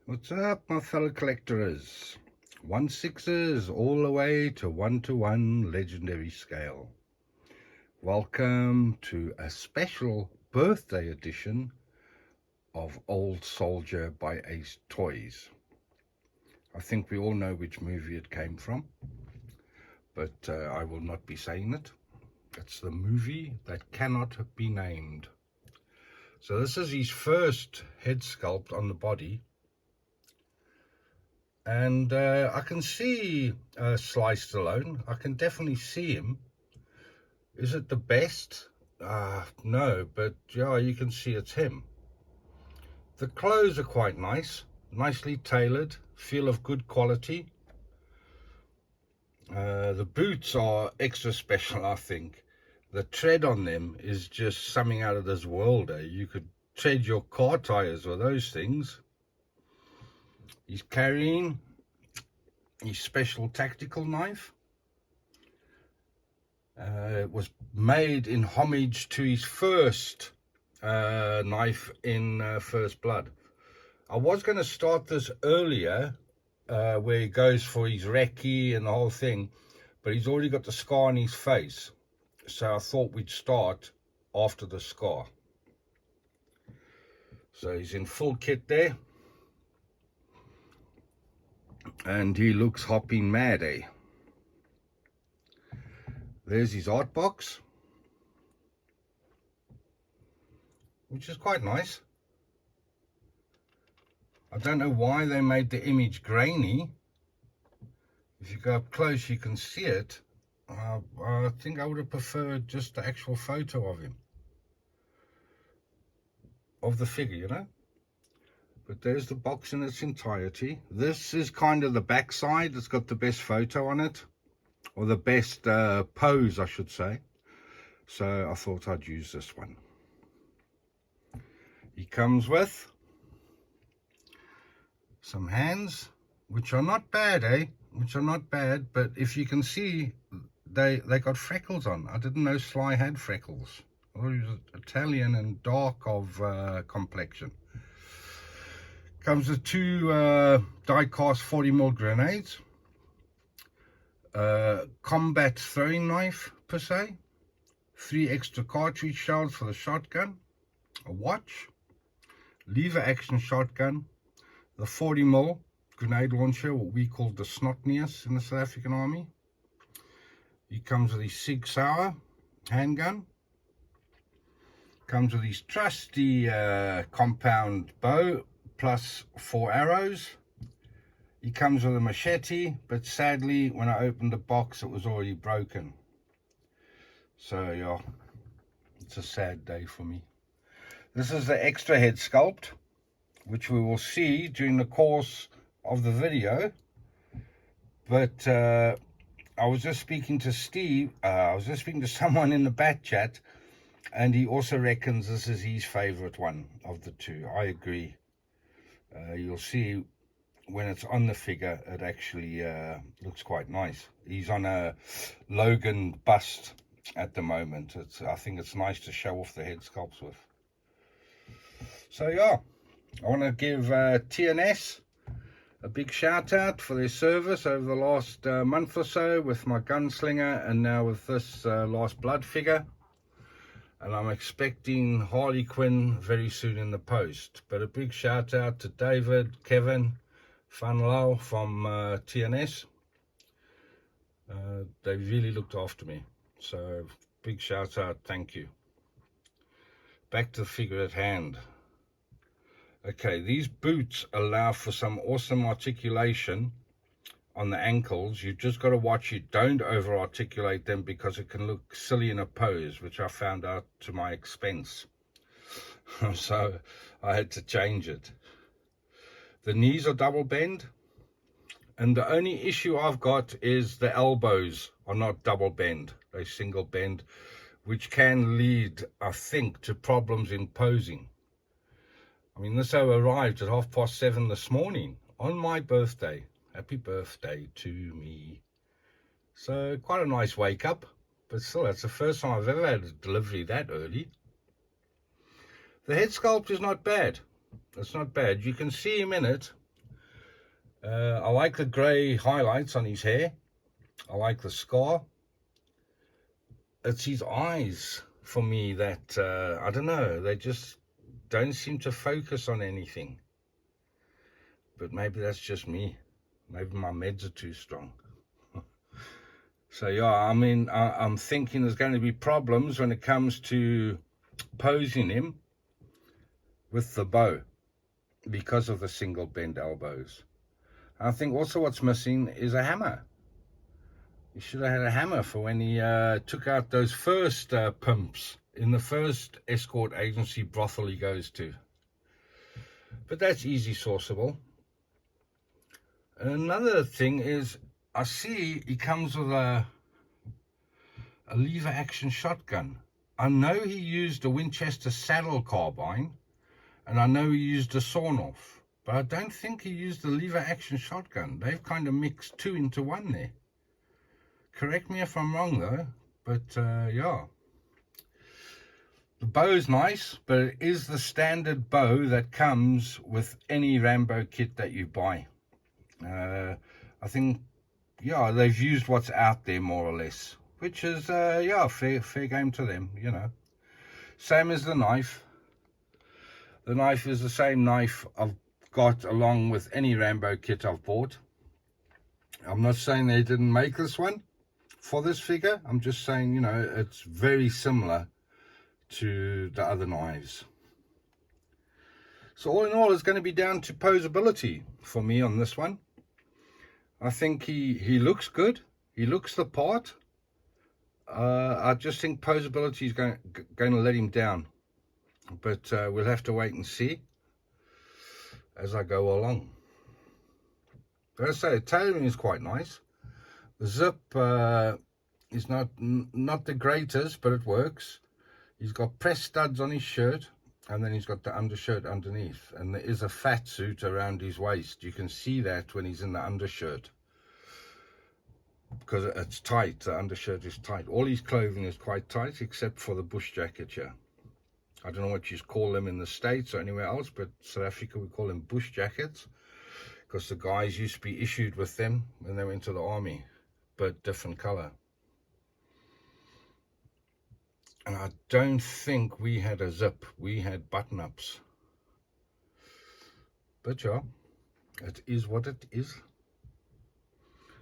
What's up, my fellow collectors? 1/6s all the way to 1:1 legendary scale. Welcome to a special birthday edition of Old Soldier by Ace Toyz. I think we all know which movie it came from, but I will not be saying it. It's the movie that cannot be named. So this is his first head sculpt on the body. And I can see Sly Stallone. I can definitely see him. Is it the best? No, but yeah, you can see it's him. The clothes are quite nice, nicely tailored, feel of good quality. The boots are extra special, I think. The tread on them is just something out of this world. You could tread your car tires with those things. He's carrying his special tactical knife. It was made in homage to his first knife in First Blood. I was going to start this earlier, where he goes for his recce and the whole thing, but he's already got the scar on his face. So I thought we'd start after the scar. So he's in full kit there. And he looks hopping mad, eh? There's his art box, which is quite nice. I don't know why they made the image grainy. If you go up close, you can see it. I think I would have preferred just the actual photo of him, of the figure, you know. But there's the box in its entirety. This is kind of the back side. It's got the best photo on it, or the best pose, I should say. So I thought I'd use this one. He comes with some hands, which are not bad, eh? Which are not bad, but if you can see, they got freckles on. I didn't know Sly had freckles. I thought he was Italian and dark of complexion. Comes with two die-cast 40mm grenades, combat throwing knife per se, 3 extra cartridge shells for the shotgun, a watch, lever action shotgun, the 40mm grenade launcher, what we call the Snotneus in the South African Army. He comes with his Sig Sauer handgun. Comes with his trusty compound bow, plus 4 arrows. He comes with a machete, but sadly when I opened the box it was already broken. So yeah, it's a sad day for me. This is the extra head sculpt, which we will see during the course of the video. But I was just speaking to Steve, I was just speaking to someone in the bat chat, and he also reckons this is his favorite one of the two. I agree. You'll see when it's on the figure, it actually looks quite nice. He's on a Logan bust at the moment. I think it's nice to show off the head sculpts with. So yeah, I want to give TNS a big shout out for their service over the last month or so with my gunslinger, and now with this Last Blood figure. And I'm expecting Harley Quinn very soon in the post. But a big shout out to David, Kevin, Van Lau from TNS. They really looked after me. So big shout out, thank you. Back to the figure at hand. Okay, these boots allow for some awesome articulation on the ankles. You've just got to watch you don't over articulate them, because it can look silly in a pose, which I found out to my expense. So I had to change it. The knees are double bend, and the only issue I've got is the elbows are not double bend, they're single bend, which can lead, I think, to problems in posing. I mean, this arrived at 7:30 this morning on my birthday. Happy birthday to me. So quite a nice wake up, but still, that's the first time I've ever had a delivery that early. The head sculpt is not bad. It's not bad. You can see him in it. I like the grey highlights on his hair. I like the scar. It's his eyes for me that, I don't know, they just don't seem to focus on anything. But maybe that's just me. Maybe my meds are too strong. So yeah, I mean, I'm thinking there's going to be problems when it comes to posing him with the bow because of the single bend elbows. I think also what's missing is a hammer. He should have had a hammer for when he took out those first pimps in the first escort agency brothel he goes to. But that's easy sourceable. Another thing is, I see he comes with a lever action shotgun. I know he used a Winchester saddle carbine, and I know he used a sawn-off, but I don't think he used the lever action shotgun. They've kind of mixed two into one there. Correct me if I'm wrong though, but yeah. The bow is nice, but it is the standard bow that comes with any Rambo kit that you buy. I think, yeah, they've used what's out there more or less, which is, yeah, fair game to them, you know. Same as the knife. The knife is the same knife I've got along with any Rambo kit I've bought. I'm not saying they didn't make this one for this figure. I'm just saying, you know, it's very similar to the other knives. So all in all, it's going to be down to posability for me on this one. I think he looks good. He looks the part. I just think posability is going to let him down. But we'll have to wait and see as I go along. But I say, the tailoring is quite nice. The zip is not the greatest, but it works. He's got press studs on his shirt, and then he's got the undershirt underneath. And there is a fat suit around his waist. You can see that when he's in the undershirt, because it's tight. The undershirt is tight. All his clothing is quite tight, except for the bush jacket here. I don't know what you call them in the States or anywhere else, but South Africa, we call them bush jackets, because the guys used to be issued with them when they went to the army, but different color. And I don't think we had a zip. We had button-ups. But yeah, it is what it is.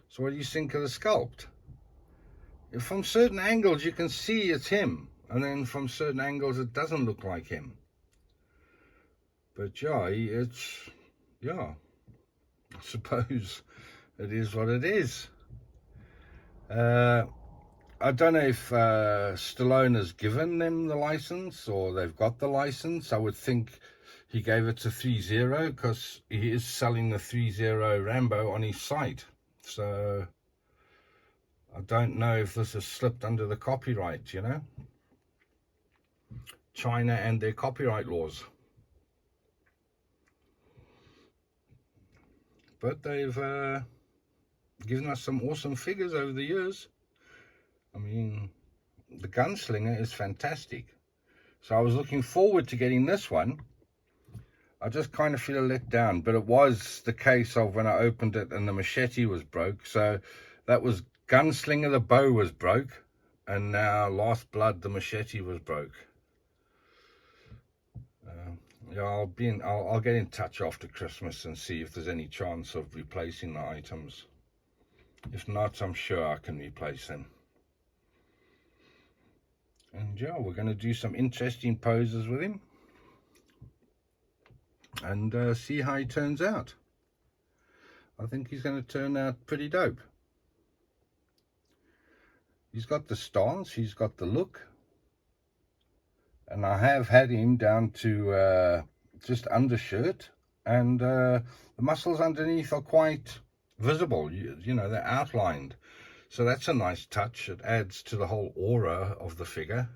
So what do you think of the sculpt? From certain angles you can see it's him, and then from certain angles it doesn't look like him. But yeah, yeah, I suppose it is what it is. I don't know if Stallone has given them the license or they've got the license. I would think he gave it to 3-0 because he is selling the 3-0 Rambo on his site. So I don't know if this has slipped under the copyright, you know. China and their copyright laws. But they've given us some awesome figures over the years. I mean, the gunslinger is fantastic. So I was looking forward to getting this one. I just kind of feel let down, but it was the case of when I opened it and the machete was broke. So that was gunslinger, the bow was broke, and now Last Blood, the machete was broke. Yeah, I'll get in touch after Christmas and see if there's any chance of replacing the items. If not, I'm sure I can replace them. And yeah, we're going to do some interesting poses with him and see how he turns out. I think he's going to turn out pretty dope. He's got the stance, he's got the look, and I have had him down to just undershirt, and the muscles underneath are quite visible. You know, they're outlined. So that's a nice touch. It adds to the whole aura of the figure.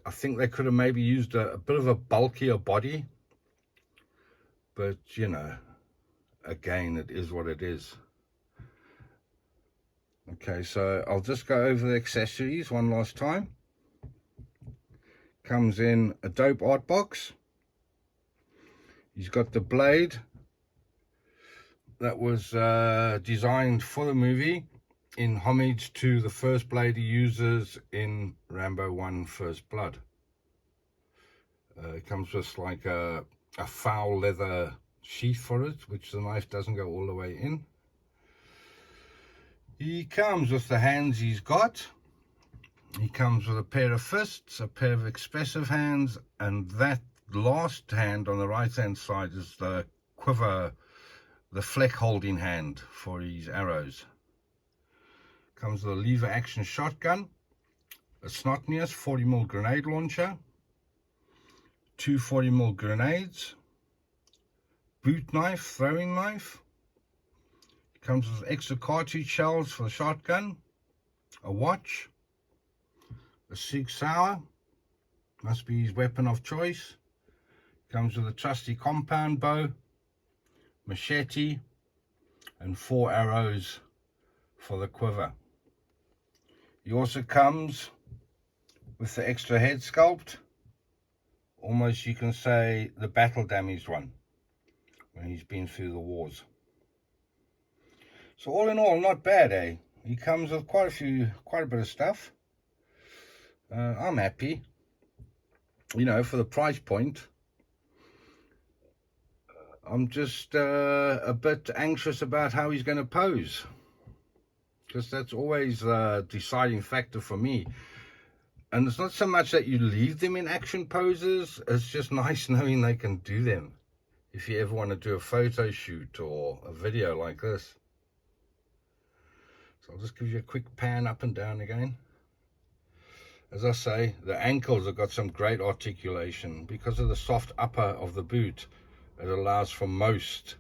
I think they could have maybe used a bit of a bulkier body. But, you know, again, it is what it is. Okay, so I'll just go over the accessories one last time. Comes in a dope art box. He's got the blade that was designed for the movie in homage to the first blade he uses in Rambo 1 First Blood. It comes with like a foul leather sheath for it, which the knife doesn't go all the way in. He comes with the hands he's got. He comes with a pair of fists, a pair of expressive hands, and that last hand on the right hand side is the quiver, the fleck holding hand for his arrows. Comes with a lever action shotgun, a snot-neus 40mm grenade launcher, 2 40mm grenades, boot knife, throwing knife. Comes with extra cartridge shells for the shotgun, a watch, a Sig Sauer, must be his weapon of choice. Comes with a trusty compound bow, machete, and 4 arrows for the quiver. He also comes with the extra head sculpt, almost you can say the battle damaged one, when he's been through the wars. So all in all, not bad, eh? He comes with quite a bit of stuff. I'm happy, you know, for the price point. I'm just a bit anxious about how he's going to pose, because that's always the deciding factor for me. And it's not so much that you leave them in action poses, it's just nice knowing they can do them if you ever want to do a photo shoot or a video like this. So I'll just give you a quick pan up and down again. As I say, the ankles have got some great articulation. Because of the soft upper of the boot, it allows for most,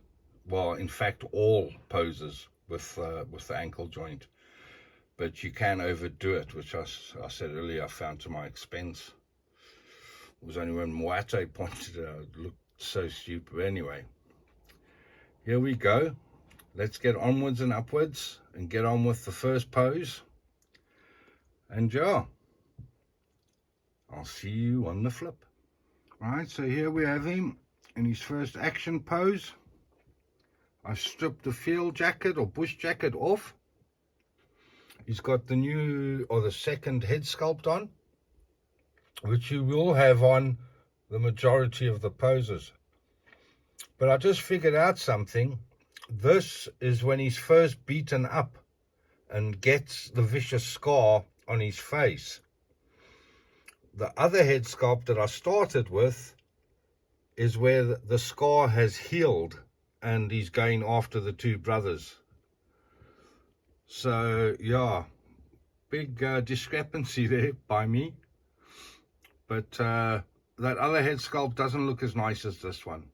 well, in fact, all poses with the ankle joint. But you can overdo it, which I said earlier, I found to my expense. It was only when Moate pointed it out, it looked so stupid. Anyway, here we go. Let's get onwards and upwards and get on with the first pose. And yeah, I'll see you on the flip. Right, so here we have him in his first action pose. I've stripped the field jacket or bush jacket off. He's got the new or the second head sculpt on, which you will have on the majority of the poses. But I just figured out something. This is when he's first beaten up and gets the vicious scar on his face. The other head sculpt that I started with is where the scar has healed and he's going after the 2 brothers. So yeah, big discrepancy there by me. But that other head sculpt doesn't look as nice as this one.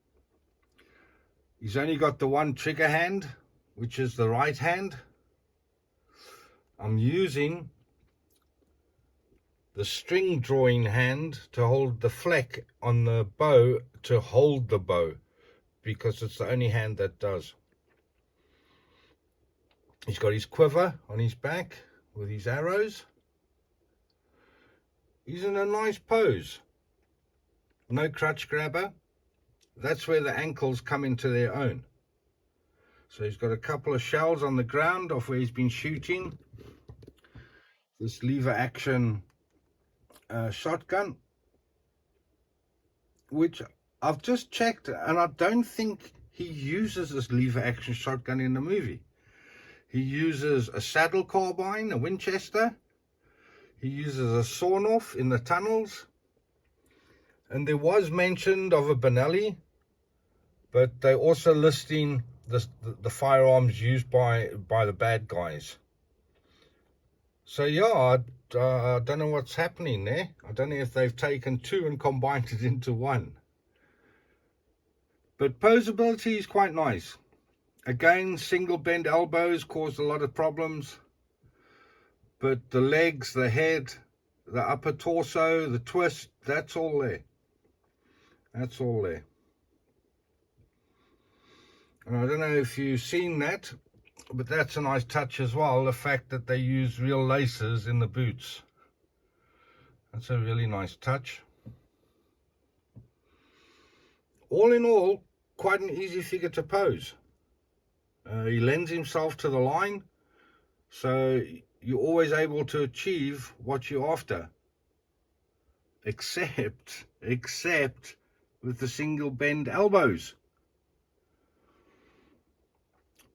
He's only got the one trigger hand, which is the right hand. I'm using the string drawing hand to hold the fleck on the bow, to hold the bow, because it's the only hand that does. He's got his quiver on his back with his arrows. He's in a nice pose. No crutch grabber. That's where the ankles come into their own. So he's got a couple of shells on the ground off where he's been shooting. This lever action shotgun, which I've just checked, and I don't think he uses this lever action shotgun in the movie. He uses a saddle carbine, a Winchester. He uses a sawn-off in the tunnels. And there was mention of a Benelli, but they're also listing the firearms used by the bad guys. So yeah, I don't know what's happening there. I don't know if they've taken 2 and combined it into 1. But posability is quite nice. Again, single bent elbows caused a lot of problems. But the legs, the head, the upper torso, the twist, that's all there. That's all there. And I don't know if you've seen that, but that's a nice touch as well, the fact that they use real laces in the boots. That's a really nice touch. All in all, quite an easy figure to pose. He lends himself to the line, so you're always able to achieve what you're after. Except with the single bend elbows.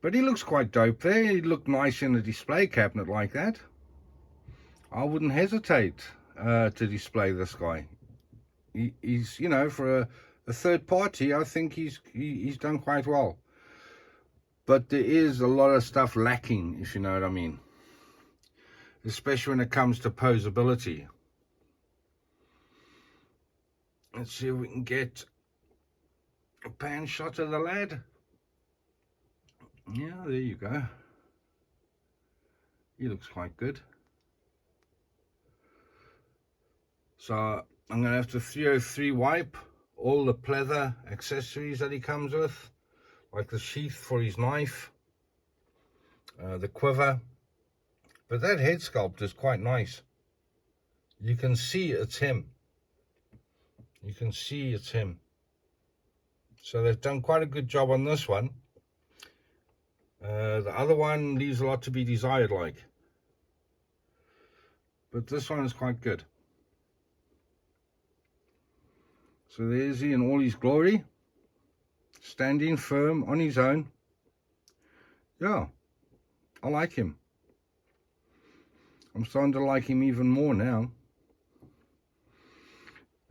But he looks quite dope there. He'd look nice in a display cabinet like that. I wouldn't hesitate to display this guy. He's, you know, for a third party, I think he's done quite well. But there is a lot of stuff lacking, if you know what I mean. Especially when it comes to posability. Let's see if we can get a pan shot of the lad. Yeah, there you go. He looks quite good. So I'm going to have to 303 wipe all the pleather accessories that he comes with, like the sheath for his knife, the quiver. But that head sculpt is quite nice. You can see it's him. You can see it's him. So they've done quite a good job on this one. The other one leaves a lot to be desired, like. But this one is quite good. So there's he in all his glory, standing firm on his own. Yeah, I like him. I'm starting to like him even more now.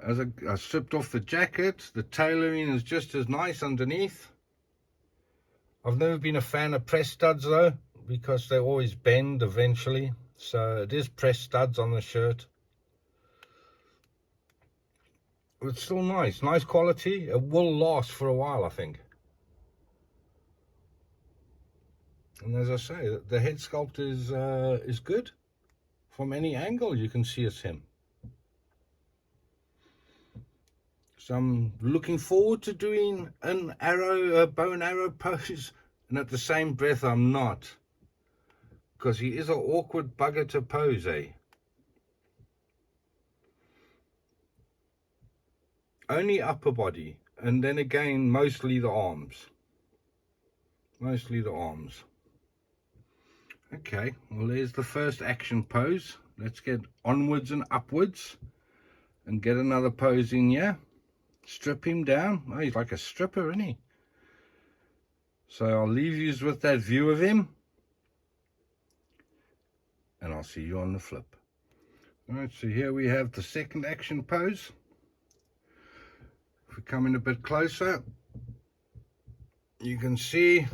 As I stripped off the jacket, the tailoring is just as nice underneath. I've never been a fan of press studs though, because they always bend eventually. So it is press studs on the shirt. It's still nice quality. It will last for a while, I think. And as I say, the head sculpt is good. From any angle you can see it's him. So I'm looking forward to doing an bow and arrow pose, and at the same breath I'm not, because he is an awkward bugger to pose, eh? Only upper body, and then again mostly the arms. Mostly the arms. Okay, well there's the first action pose. Let's get onwards and upwards and get another pose in here. Strip him down. Oh, he's like a stripper, isn't he? So I'll leave you with that view of him, and I'll see you on the flip. All right, so here we have the second action pose. If we come in a bit closer, you can see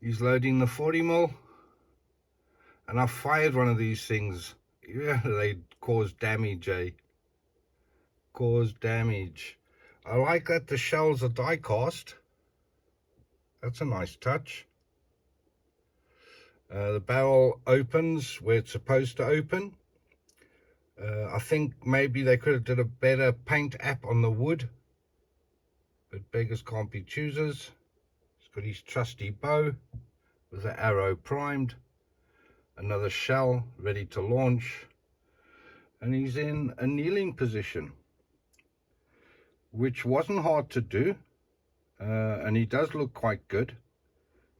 he's loading the 40mm, and I fired one of these things. Yeah, they cause damage, eh? Cause damage. I like that the shells are die cast. That's a nice touch. The barrel opens where it's supposed to open. I think maybe they could have did a better paint app on the wood, but beggars can't be choosers. He's got his trusty bow with the arrow primed, another shell ready to launch, and he's in a kneeling position, which wasn't hard to do, and he does look quite good.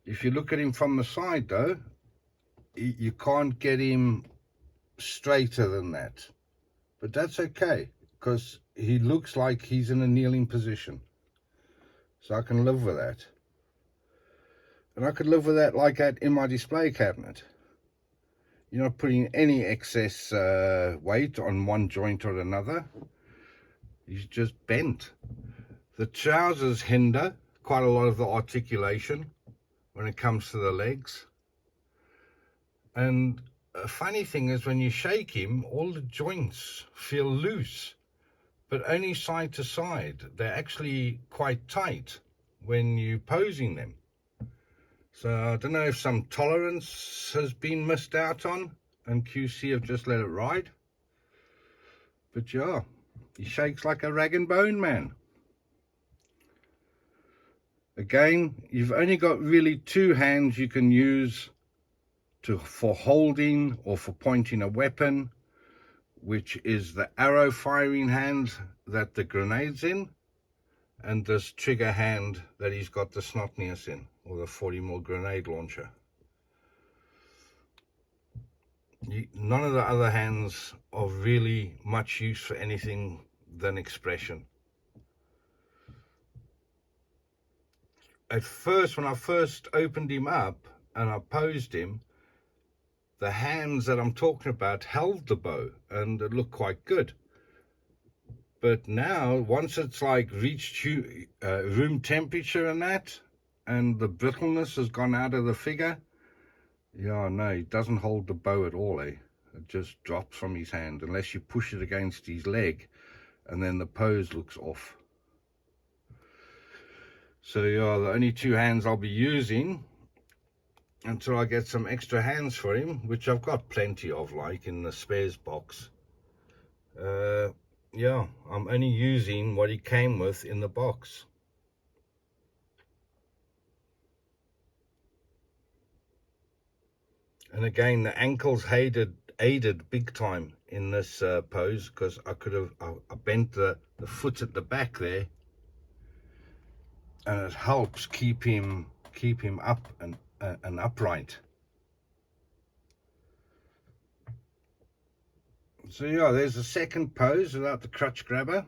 If you look at him from the side though, you can't get him straighter than that, but that's okay, because he looks like he's in a kneeling position, so I can live with that. And I could live with that like that in my display cabinet. You're not putting any excess weight on one joint or another. He's just bent. The trousers hinder quite a lot of the articulation when it comes to the legs. And a funny thing is, when you shake him, all the joints feel loose, but only side to side. They're actually quite tight when you're posing them. So I don't know if some tolerance has been missed out on and QC have just let it ride. But yeah, he shakes like a rag and bone, man. Again, you've only got really two hands you can use for holding or for pointing a weapon, which is the arrow firing hand that the grenade's in, and this trigger hand that he's got the snottiness in. or the 40mm grenade launcher. None of the other hands are really much use for anything than expression. At first, when I first opened him up and I posed him, the hands that I'm talking about held the bow and it looked quite good. But now, once it's like reached room temperature and that, and the brittleness has gone out of the figure, yeah, no, it doesn't hold the bow at all, eh? It just drops from his hand, unless you push it against his leg, and then the pose looks off. So yeah, the only two hands I'll be using until I get some extra hands for him, which I've got plenty of, like in the spares box. Yeah, I'm only using what he came with in the box. And again, the ankles aided big time in this pose, because I could have I bent the foot at the back there, and it helps keep him up and upright. So yeah, there's the second pose without the crutch grabber,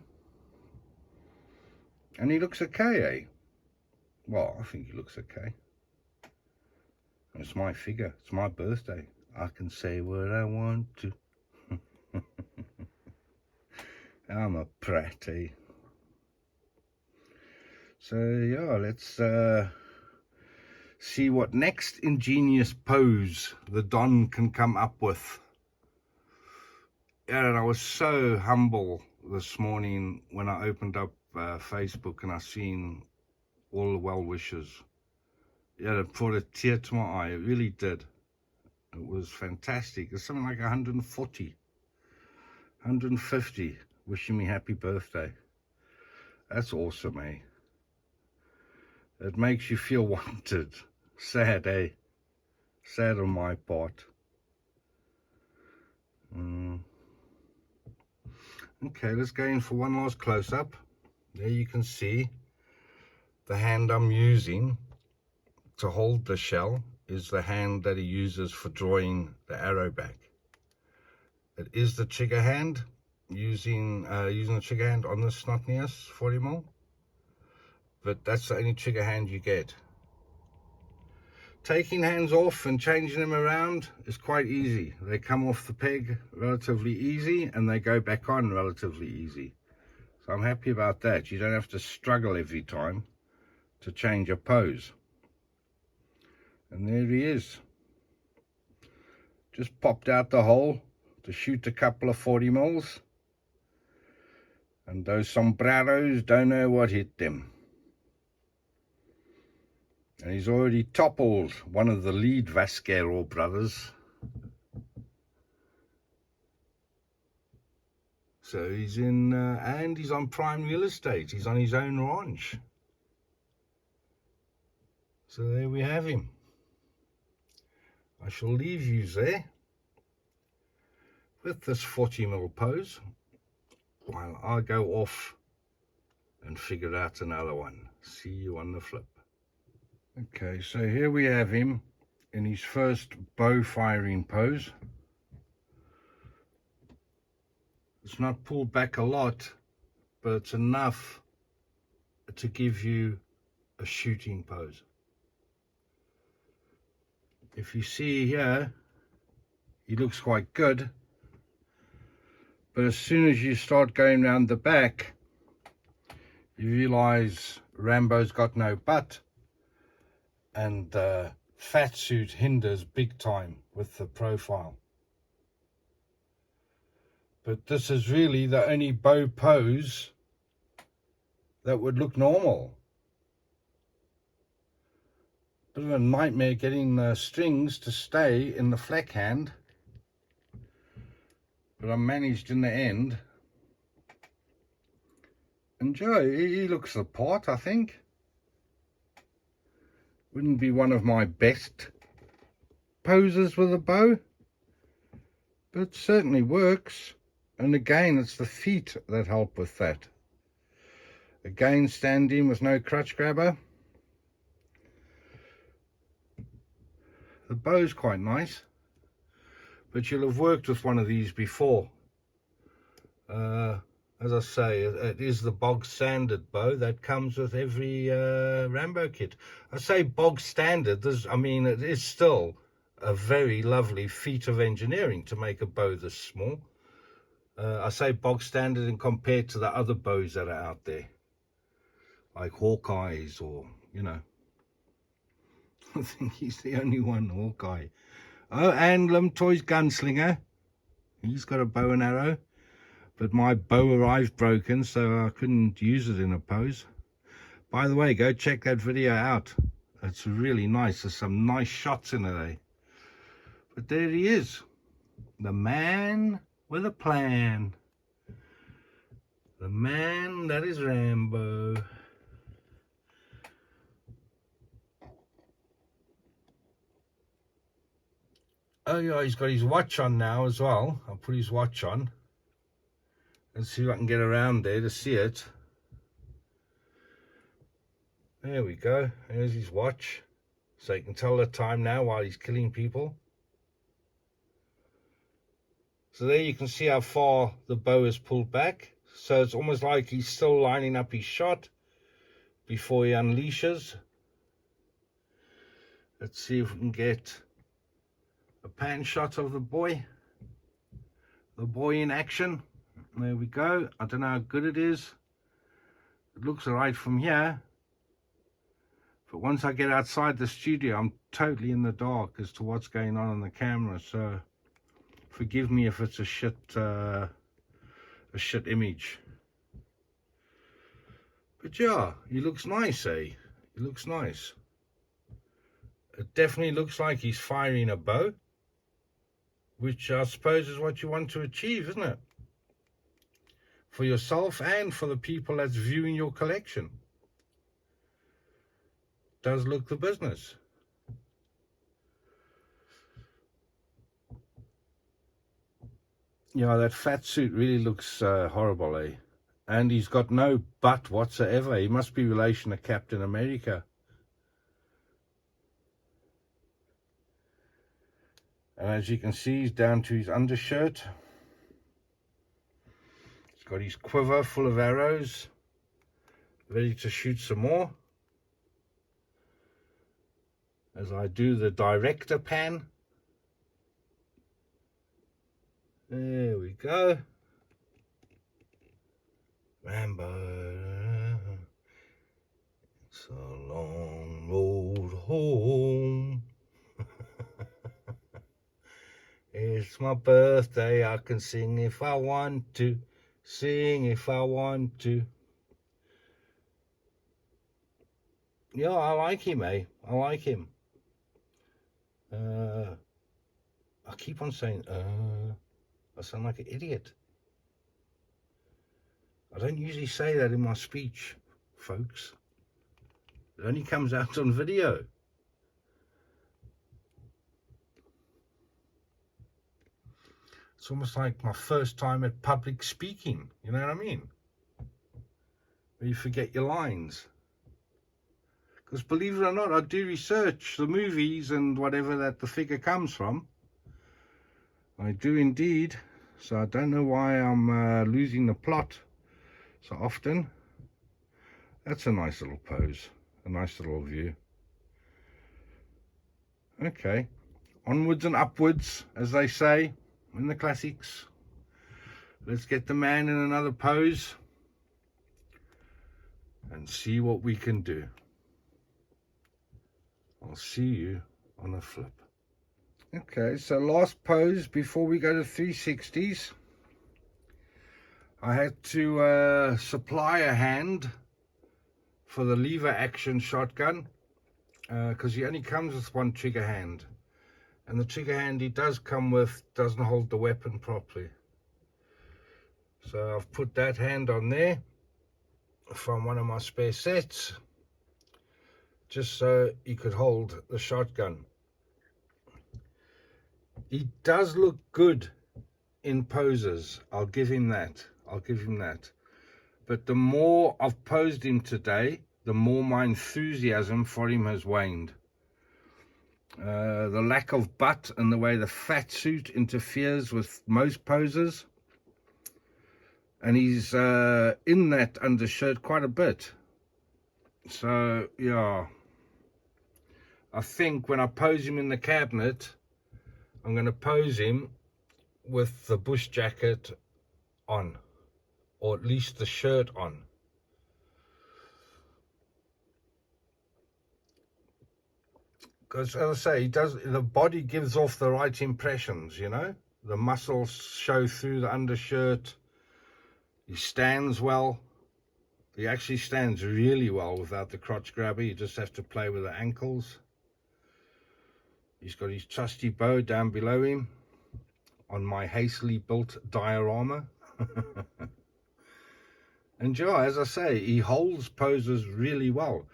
and he looks okay, eh? Well, I think he looks okay. It's my figure, it's my birthday. I can say what I want to. I'm a prat, eh? So yeah, let's see what next ingenious pose the Don can come up with. Yeah, and I was so humble this morning when I opened up Facebook and I seen all the well wishes. Yeah, it brought a tear to my eye. It really did. It was fantastic. There's something like 140, 150 wishing me happy birthday. That's awesome, eh? It makes you feel wanted. Sad, eh? Sad on my part. Okay, let's go in for one last close-up. There you can see the hand I'm using to hold the shell is the hand that he uses for drawing the arrow back. It is the trigger hand, using the trigger hand on the Snotneus 40mm, but that's the only trigger hand you get. Taking hands off and changing them around is quite easy. They come off the peg relatively easy and they go back on relatively easy. So I'm happy about that. You don't have to struggle every time to change a pose. And there he is. Just popped out the hole to shoot a couple of 40mm. And those sombreros don't know what hit them. And he's already toppled one of the lead Vasquero brothers. So he's in, and he's on prime real estate. He's on his own ranch. So there we have him. I shall leave you there with this 40mm pose while I go off and figure out another one. See you on the flip. Okay, so here we have him in his first bow firing pose. It's not pulled back a lot, but it's enough to give you a shooting pose. If you see here, he looks quite good, but as soon as you start going round the back, you realize Rambo's got no butt, and the fat suit hinders big time with the profile. But this is really the only bow pose that would look normal. Bit of a nightmare getting the strings to stay in the fleck hand, but I managed in the end. And Joe, he looks the part, I think. Wouldn't be one of my best poses with a bow, but it certainly works. And again, it's the feet that help with that. Again, standing with no crutch grabber. The bow's quite nice, but you'll have worked with one of these before. As I say, it is the bog standard bow that comes with every Rambo kit. I say bog standard, I mean, it is still a very lovely feat of engineering to make a bow this small. I say bog standard and compared to the other bows that are out there, like Hawkeyes, or, you know, I think he's the only one, Hawkeye. Oh, and Toyz Gunslinger, he's got a bow and arrow. But my bow arrived broken, so I couldn't use it in a pose. By the way, go check that video out. It's really nice. There's some nice shots in it, eh? But there he is. The man with a plan. The man that is Rambo. Oh yeah, he's got his watch on now as well. I'll put his watch on. Let's see if I can get around there to see it. There we go. There's his watch. So you can tell the time now while he's killing people. So there you can see how far the bow is pulled back. So it's almost like he's still lining up his shot before he unleashes. Let's see if we can get a pan shot of the boy. The boy in action. There we go. I don't know how good it is. It looks alright from here. But once I get outside the studio, I'm totally in the dark as to what's going on the camera. So forgive me if it's a shit image. But yeah, he looks nice, eh? He looks nice. It definitely looks like he's firing a bow, which I suppose is what you want to achieve, isn't it? For yourself and for the people that's viewing your collection. Does look the business. Yeah, that fat suit really looks horrible, eh? And he's got no butt whatsoever. He must be relation to Captain America. And as you can see, he's down to his undershirt. He's got his quiver full of arrows, ready to shoot some more. As I do the director pan. There we go. Rambo, it's a long road home. It's my birthday, I can sing if I want to. Sing if I want to. Yeah, I like him, eh? I like him. I keep on saying, I sound like an idiot. I don't usually say that in my speech, folks. It only comes out on video. It's almost like my first time at public speaking, you know what I mean? Where you forget your lines. Because believe it or not, I do research the movies and whatever that the figure comes from. I do indeed. So I don't know why I'm losing the plot so often. That's a nice little pose, a nice little view. Okay, onwards and upwards, as they say in the classics. Let's get the man in another pose and see what we can do. I'll see you on a flip. Okay, so last pose before we go to 360s. I had to supply a hand for the lever action shotgun because he only comes with one trigger hand. And the trigger hand he does come with doesn't hold the weapon properly. So I've put that hand on there from one of my spare sets, just so he could hold the shotgun. He does look good in poses, I'll give him that. But the more I've posed him today, the more my enthusiasm for him has waned. The lack of butt and the way the fat suit interferes with most poses. And he's in that undershirt quite a bit. So, yeah. I think when I pose him in the cabinet, I'm going to pose him with the bush jacket on. Or at least the shirt on. Because, as I say, the body gives off the right impressions, you know. The muscles show through the undershirt. He stands well. He actually stands really well without the crotch grabber. You just have to play with the ankles. He's got his trusty bow down below him on my hastily built diorama. And yeah, as I say, he holds poses really well.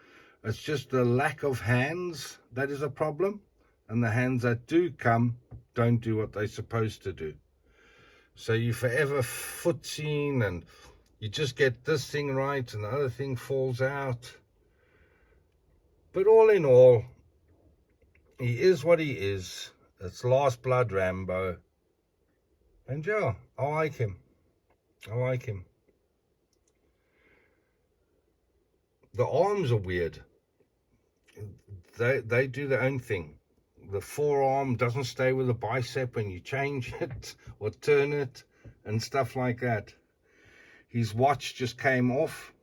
It's just the lack of hands that is a problem. And the hands that do come don't do what they're supposed to do. So you forever footsing and you just get this thing right and the other thing falls out. But all in all, he is what he is. It's Last Blood Rambo. And yeah, I like him. I like him. The arms are weird. They do their own thing. The forearm doesn't stay with the bicep when you change it or turn it and stuff like that. His watch just came off,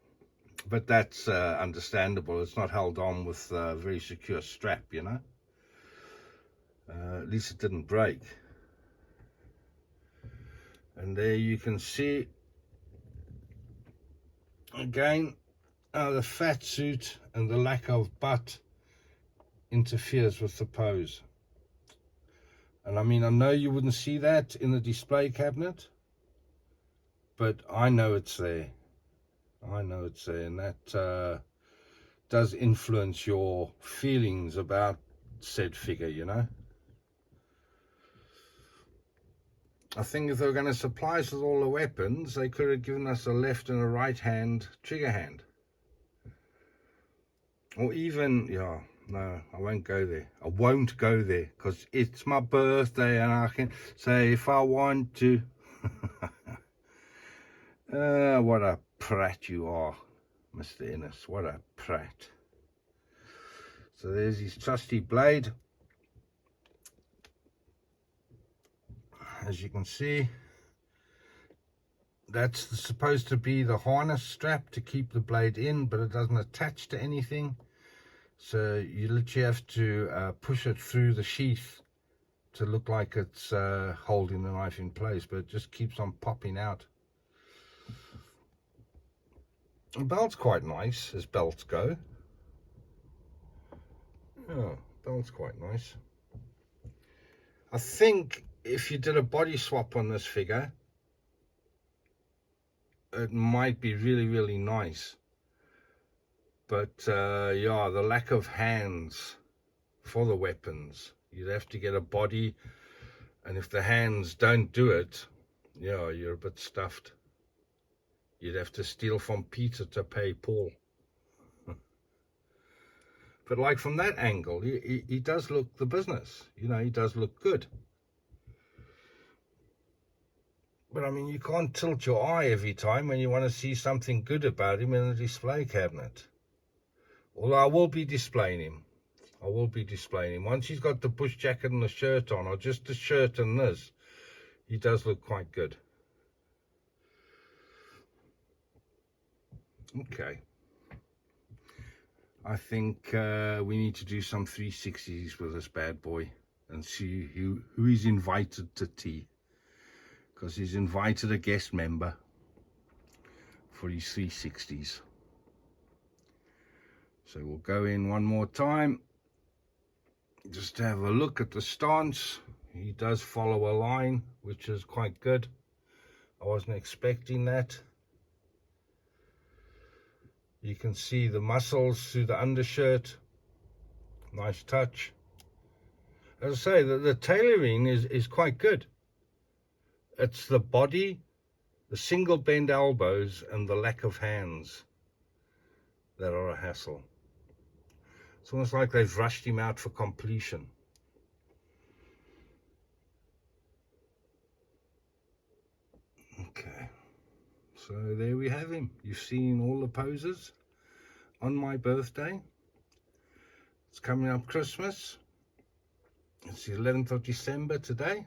but that's understandable. It's not held on with a very secure strap, you know. At least it didn't break. And there you can see again how the fat suit and the lack of butt interferes with the pose. And I mean, I know you wouldn't see that in the display cabinet, but I know it's there. I know it's there, and that does influence your feelings about said figure, you know. I think if they were going to supply us with all the weapons, they could have given us a left and a right hand trigger hand. Or even, yeah, no, I won't go there. I won't go there because it's my birthday and I can say if I want to. What a prat you are, Mr. Innes. What a prat. So there's his trusty blade. As you can see, that's supposed to be the harness strap to keep the blade in, but it doesn't attach to anything. So you literally have to push it through the sheath to look like it's holding the knife in place, but it just keeps on popping out. The belt's quite nice as belts go. Yeah, belt's quite nice. I think if you did a body swap on this figure, it might be really, really nice. But yeah, the lack of hands for the weapons. You'd have to get a body, and if the hands don't do it, yeah, you're a bit stuffed. You'd have to steal from Peter to pay Paul. But like from that angle, he does look the business. You know, he does look good. But I mean, you can't tilt your eye every time when you want to see something good about him in the display cabinet. Although I will be displaying him. I will be displaying him. Once he's got the bush jacket and the shirt on, or just the shirt and this, he does look quite good. Okay. I think we need to do some 360s with this bad boy and see who he's invited to tea. Because he's invited a guest member for his 360s. So we'll go in one more time. Just to have a look at the stance. He does follow a line, which is quite good. I wasn't expecting that. You can see the muscles through the undershirt. Nice touch. As I say, the tailoring is quite good. It's the body, the single bend elbows, and the lack of hands that are a hassle. It's almost like they've rushed him out for completion. So there we have him. You've seen all the poses on my birthday. It's coming up Christmas. It's the 11th of December today.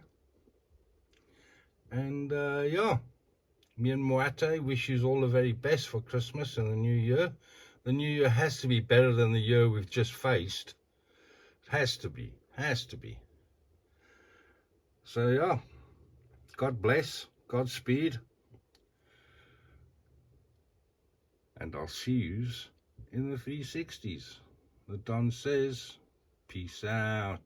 And yeah, me and Moate wish you all the very best for Christmas and the new year. The new year has to be better than the year we've just faced. It has to be, So yeah, God bless, Godspeed. And I'll see yous in the 360s. The Don says, peace out.